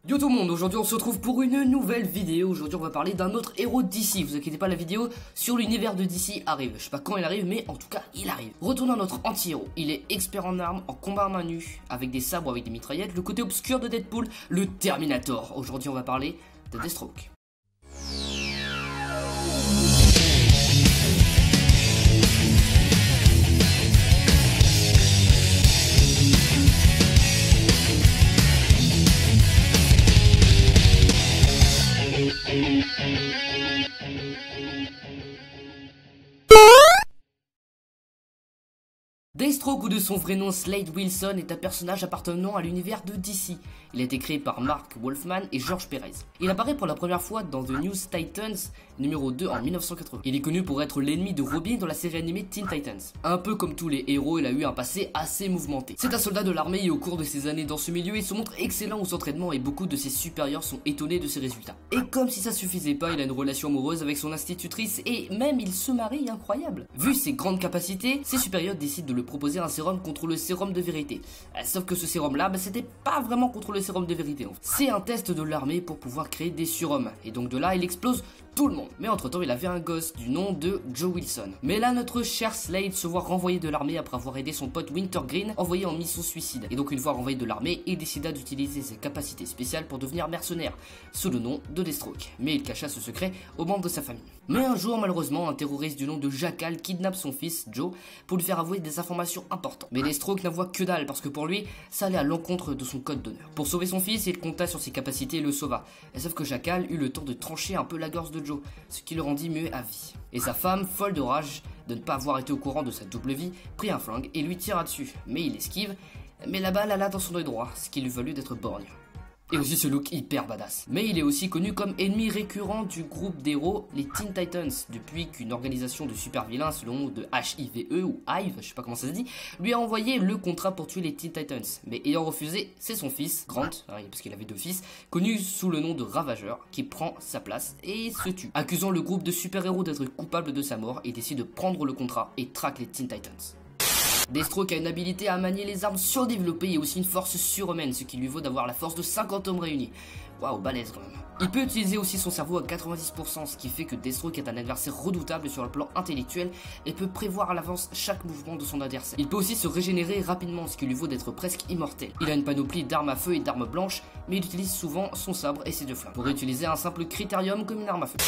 Yo tout le monde, aujourd'hui on se retrouve pour une nouvelle vidéo. Aujourd'hui on va parler d'un autre héros d'ici. Vous inquiétez pas, la vidéo sur l'univers de DC arrive. Je sais pas quand il arrive, mais en tout cas il arrive. Retournons à notre anti-héros. Il est expert en armes, en combat à main nue, avec des sabres, avec des mitraillettes. Le côté obscur de Deadpool, le Terminator. Aujourd'hui on va parler de Deathstroke. Deathstroke, ou de son vrai nom Slade Wilson, est un personnage appartenant à l'univers de DC. Il a été créé par Mark Wolfman et George Perez. Il apparaît pour la première fois dans The New Titans numéro 2 en 1980. Il est connu pour être l'ennemi de Robin dans la série animée Teen Titans. Un peu comme tous les héros, il a eu un passé assez mouvementé. C'est un soldat de l'armée et au cours de ses années dans ce milieu, il se montre excellent aux entraînements et beaucoup de ses supérieurs sont étonnés de ses résultats. Et comme si ça suffisait pas, il a une relation amoureuse avec son institutrice et même il se marie, incroyable. Vu ses grandes capacités, ses supérieurs décident de le proposer un sérum contre le sérum de vérité. Sauf que ce sérum là, c'était pas vraiment contre le sérum de vérité. C'est un test de l'armée pour pouvoir créer des surhommes. Et donc de là, il explose tout le monde. Mais entre temps, il avait un gosse du nom de Joe Wilson. Mais là, notre cher Slade se voit renvoyé de l'armée après avoir aidé son pote Wintergreen, envoyé en mission suicide. Et donc une fois renvoyé de l'armée, il décida d'utiliser ses capacités spéciales pour devenir mercenaire, sous le nom de Deathstroke. Mais il cacha ce secret aux membres de sa famille. Mais un jour, malheureusement, un terroriste du nom de Jackal kidnappe son fils, Joe, pour lui faire avouer des informations importantes. Mais Deathstroke n'avoua que dalle, parce que pour lui, ça allait à l'encontre de son code d'honneur. Pour sauver son fils, il compta sur ses capacités et le sauva. Et sauf que Jackal eut le temps de trancher un peu la gorge de Joe, ce qui le rendit muet à vie. Et sa femme, folle de rage de ne pas avoir été au courant de sa double vie, prit un flingue et lui tira dessus. Mais il esquive, mais la balle alla dans son œil droit, ce qui lui valut d'être borgne. Et aussi ce look hyper badass. Mais il est aussi connu comme ennemi récurrent du groupe d'héros, les Teen Titans, depuis qu'une organisation de super vilains, selon le nom de HIV ou Hive, je sais pas comment ça se dit, lui a envoyé le contrat pour tuer les Teen Titans. Mais ayant refusé, c'est son fils, Grant, parce qu'il avait deux fils, connu sous le nom de Ravageur, qui prend sa place et se tue, accusant le groupe de super-héros d'être coupable de sa mort et décide de prendre le contrat et traque les Teen Titans. Deathstroke a une habilité à manier les armes surdéveloppées et aussi une force surhumaine, ce qui lui vaut d'avoir la force de 50 hommes réunis. Waouh, balèze quand même. Il peut utiliser aussi son cerveau à 90%, ce qui fait que Deathstroke est un adversaire redoutable sur le plan intellectuel et peut prévoir à l'avance chaque mouvement de son adversaire. Il peut aussi se régénérer rapidement, ce qui lui vaut d'être presque immortel. Il a une panoplie d'armes à feu et d'armes blanches, mais il utilise souvent son sabre et ses deux flammes, pour utiliser un simple critérium comme une arme à feu.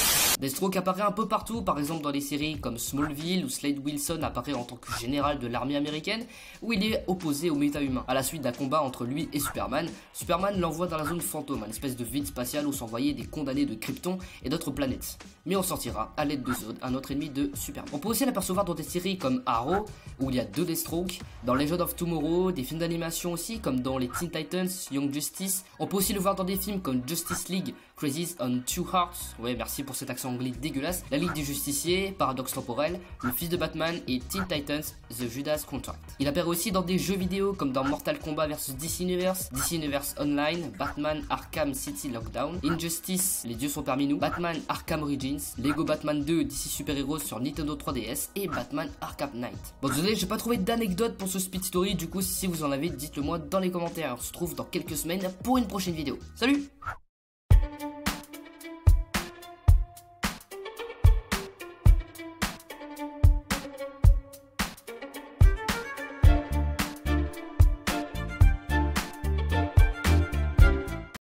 Deathstroke apparaît un peu partout, par exemple dans les séries comme Smallville, où Slade Wilson apparaît en tant que général de l'armée américaine, où il est opposé au méta-humain. À la suite d'un combat entre lui et Superman, Superman l'envoie dans la zone fantôme, une espèce de vide spatial où s'envoyaient des condamnés de Krypton et d'autres planètes. Mais on sortira à l'aide de Zod, un autre ennemi de Superman. On peut aussi l'apercevoir dans des séries comme Arrow, où il y a deux Deathstroke, dans Legend of Tomorrow, des films d'animation aussi, comme dans les Teen Titans, Young Justice. On peut aussi le voir dans des films comme Justice League, Crisis on Two Hearts, ouais merci pour cet accent anglais dégueulasse, La Ligue des Justiciers, Paradoxe Temporel, Le Fils de Batman et Teen Titans, The Judas Contract. Il apparaît aussi dans des jeux vidéo comme dans Mortal Kombat vs DC Universe Online, Batman Arkham City Lockdown, Injustice, Les Dieux sont parmi nous, Batman Arkham Origins, Lego Batman 2 DC Super Heroes sur Nintendo 3DS et Batman Arkham Knight. Bon désolé, j'ai pas trouvé d'anecdote pour ce speed story, du coup si vous en avez, dites-le moi dans les commentaires. On se retrouve dans quelques semaines pour une prochaine vidéo. Salut!